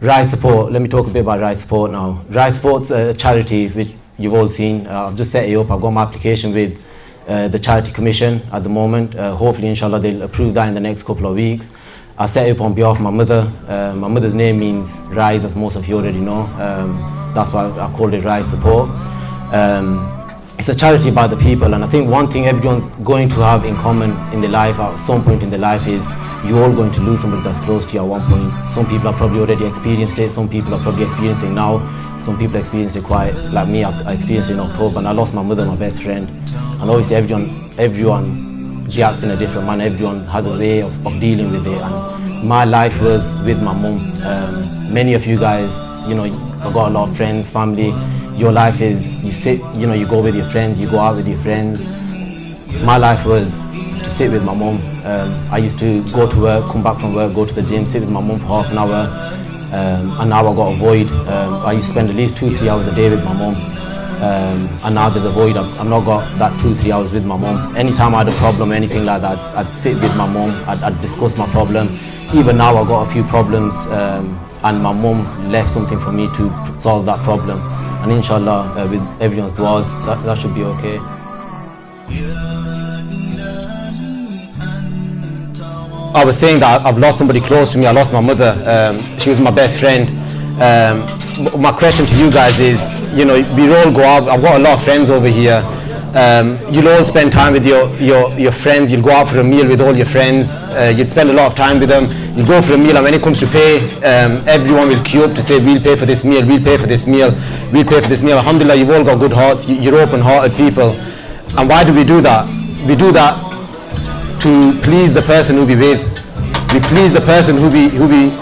Rise Support, let me talk a bit about Rise Support now. Rise Support's a charity which you've all seen. I've just set it up. I've got my application with the Charity Commission at the moment. Hopefully, inshallah, they'll approve that in the next couple of weeks. I set it up on behalf of my mother. My mother's name means rise, as most of you already know. That's why I called it Rise Support. It's a charity by the people, and I think one thing everyone's going to have in common in their life at some point in their life is you're all going to lose somebody that's close to you at one point. Some people have probably already experienced it, some people are probably experiencing it now, some people experienced it quite, like me, I experienced it in October, and I lost my mother, my best friend. And obviously everyone reacts in a different manner, everyone has a way of dealing with it. And my life was with my mum. Many of you guys, you know, I've got a lot of friends, family. Your life is, you sit, you know, you go with your friends, you go out with your friends. My life was to sit with my mum. I used to go to work, come back from work, go to the gym, sit with my mum for half an hour, and now I got a void. I used to spend at least 2-3 hours a day with my mum, and now there's a void. I've not got that 2-3 hours with my mum. Anytime I had a problem, anything like that, I'd sit with my mum, I'd discuss my problem. Even now I've got a few problems, and my mum left something for me to solve that problem. And inshallah, with everyone's du'as, that should be okay. I was saying that I've lost somebody close to me. I lost my mother. She was my best friend. My question to you guys is, you know, we all go out. I've got a lot of friends over here. You'll all spend time with your friends. You'll go out for a meal with all your friends. You'd spend a lot of time with them. You'll go for a meal, and when it comes to pay, everyone will queue up to say, we'll pay for this meal, we'll pay for this meal, we'll pay for this meal. Alhamdulillah, you've all got good hearts. You're open-hearted people. And why do we do that? We do that to please the person who we with. We please the person who be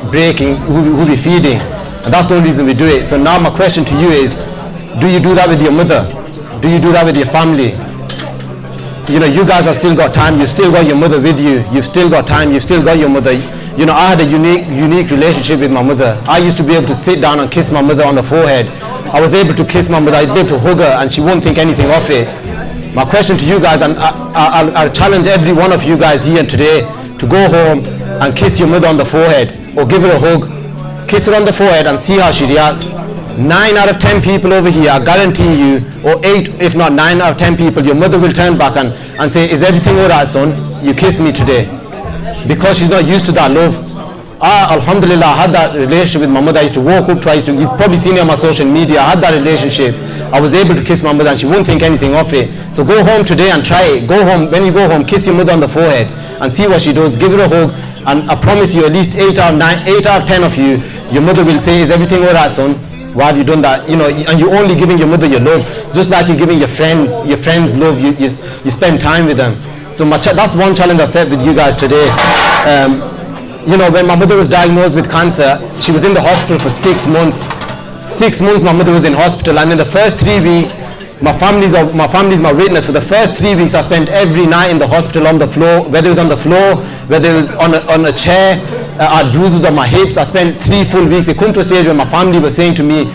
breaking, who be feeding, and that's the only reason we do it. So now my question to you is, do you do that with your mother? Do you do that with your family? You know, you guys have still got time. You still got your mother with you. You've still got time. You still got your mother. You know, I had a unique relationship with my mother. I used to be able to sit down and kiss my mother on the forehead. I was able to kiss my mother. I was able to hug her, and she wouldn't think anything of it. My question to you guys, and I'll challenge every one of you guys here today to go home and kiss your mother on the forehead, or give her a hug, kiss her on the forehead and see how she reacts. 9 out of 10 people over here, I guarantee you, or 8, if not 9 out of 10 people, your mother will turn back and say, is everything alright, son? You kissed me today. Because she's not used to that love. Alhamdulillah, I had that relationship with my mother. I used to walk up twice. You've probably seen it on my social media. I had that relationship. I was able to kiss my mother and she wouldn't think anything of it. So go home today and try it. Go home, when you go home, kiss your mother on the forehead and see what she does. Give her a hug, and I promise you, at least 8 out of 10 of you, your mother will say, is everything alright, son? Why have you done that? You know, and you're only giving your mother your love, just like you're giving your friends love. You spend time with them. So that's one challenge I set with you guys today. You know, when my mother was diagnosed with cancer, she was in the hospital for 6 months. 6 months my mother was in hospital, and in the first 3 weeks, my family's my witness. For the first 3 weeks, I spent every night in the hospital on the floor, whether it was on the floor, whether it was on a chair. I had bruises on my hips. I spent 3 full weeks. It came to a stage where my family was saying to me,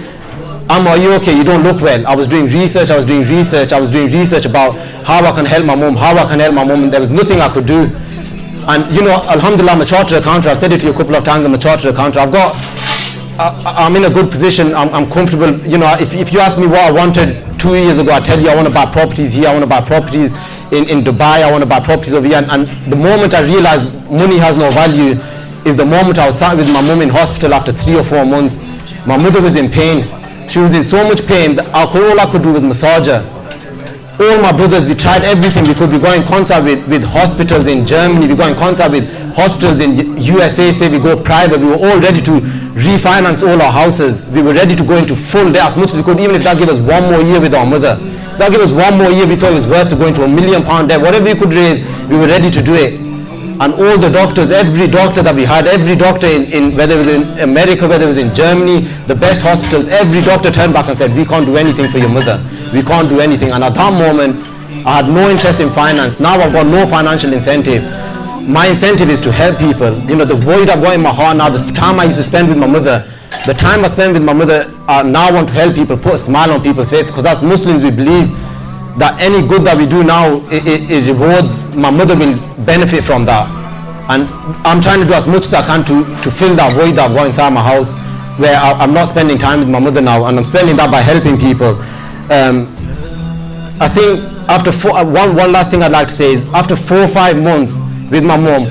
Amma, are you okay? You don't look well. I was doing research about how I can help my mum, and there was nothing I could do. And you know, alhamdulillah, I'm a chartered accountant. I've said it to you a couple of times, I'm a chartered accountant. I'm in a good position, I'm comfortable. You know, if you ask me what I wanted 2 years ago, I tell you I want to buy properties here, I want to buy properties in Dubai, I want to buy properties over here. And the moment I realized money has no value is the moment I was sat with my mum in hospital after 3 or 4 months. My mother was in pain. She was in so much pain that all I could do was massage her. All my brothers, we tried everything we could. We got in contact with hospitals in Germany, we got in contact with hospitals in USA, say we go private. We were all ready to refinance all our houses. We were ready to go into full debt as much as we could, even if that gave us 1 more year with our mother. If that gave us 1 more year, we thought it was worth to go into £1 million debt. Whatever we could raise, we were ready to do it. And all the doctors, every doctor that we had, every doctor in whether it was in America, whether it was in Germany, the best hospitals, every doctor turned back and said, we can't do anything for your mother. We can't do anything. And at that moment, I had no interest in finance. Now I've got no financial incentive. My incentive is to help people. You know, the void I've got in my heart now, the time I used to spend with my mother, the time I spend with my mother, now I want to help people, put a smile on people's face, because as Muslims we believe that any good that we do now, it rewards. My mother will benefit from that. And I'm trying to do as much as I can to fill that void that I've got inside my house. where I'm not spending time with my mother now, and I'm spending that by helping people. I think after one last thing I'd like to say is, after 4 or 5 months with my mom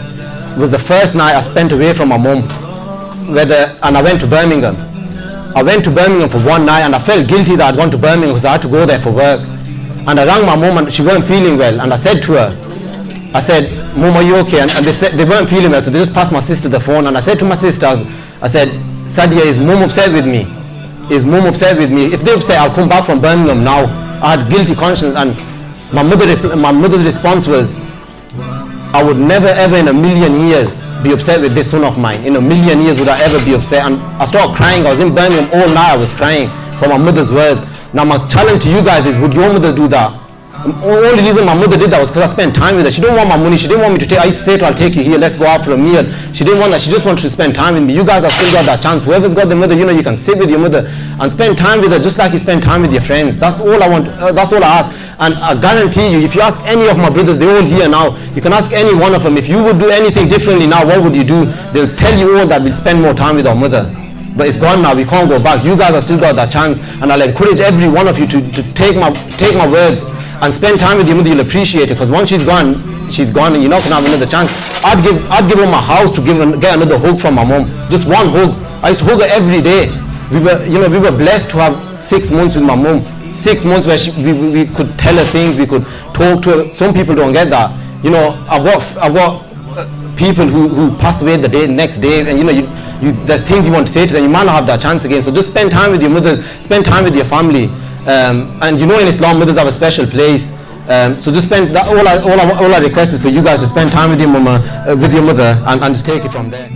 was the first night I spent away from my mom. And I went to Birmingham. I went to Birmingham for one night, and I felt guilty that I'd gone to Birmingham because I had to go there for work. And I rang my mom, and she weren't feeling well, and I said to her, I said, "Mom, are you okay?" And they said they weren't feeling well, so they just passed my sister the phone, and I said to my sisters, I said, "Sadia, is mom upset with me? Is mom upset with me? If they're upset, I'll come back from Birmingham now." I had guilty conscience, and my mother's response was, "I would never ever in a million years be upset with this son of mine. In a million years would I ever be upset." And I started crying. I was in Birmingham all night, I was crying for my mother's words. Now my challenge to you guys is, would your mother do that? The only reason my mother did that was because I spent time with her. She didn't want my money, she didn't want me to take, I used to say to her, "I'll take you here, let's go out for a meal." She didn't want that, she just wanted to spend time with me. You guys have still got that chance. Whoever's got their mother, you can sit with your mother and spend time with her just like you spend time with your friends. That's all I want, that's all I ask. And I guarantee you, if you ask any of my brothers, they're all here now, you can ask any one of them, if you would do anything differently now, what would you do? They'll tell you all that we'll spend more time with our mother. But it's gone now, we can't go back. You guys have still got that chance, and I'll encourage every one of you to take my words and spend time with your mother. You'll appreciate it, because once she's gone, and you're not going to have another chance. I'd give her my house to get another hug from my mom. Just one hug. I used to hug her every day. We were blessed to have 6 months with my mom. 6 months where we could tell her things, we could talk to her. Some people don't get that. I've got people who pass away the next day, and there's things you want to say to them. You might not have that chance again. So just spend time with your mothers, spend time with your family. And in Islam, mothers have a special place. So just spend that. All I request is for you guys to spend time with your mama, with your mother, and just take it from there.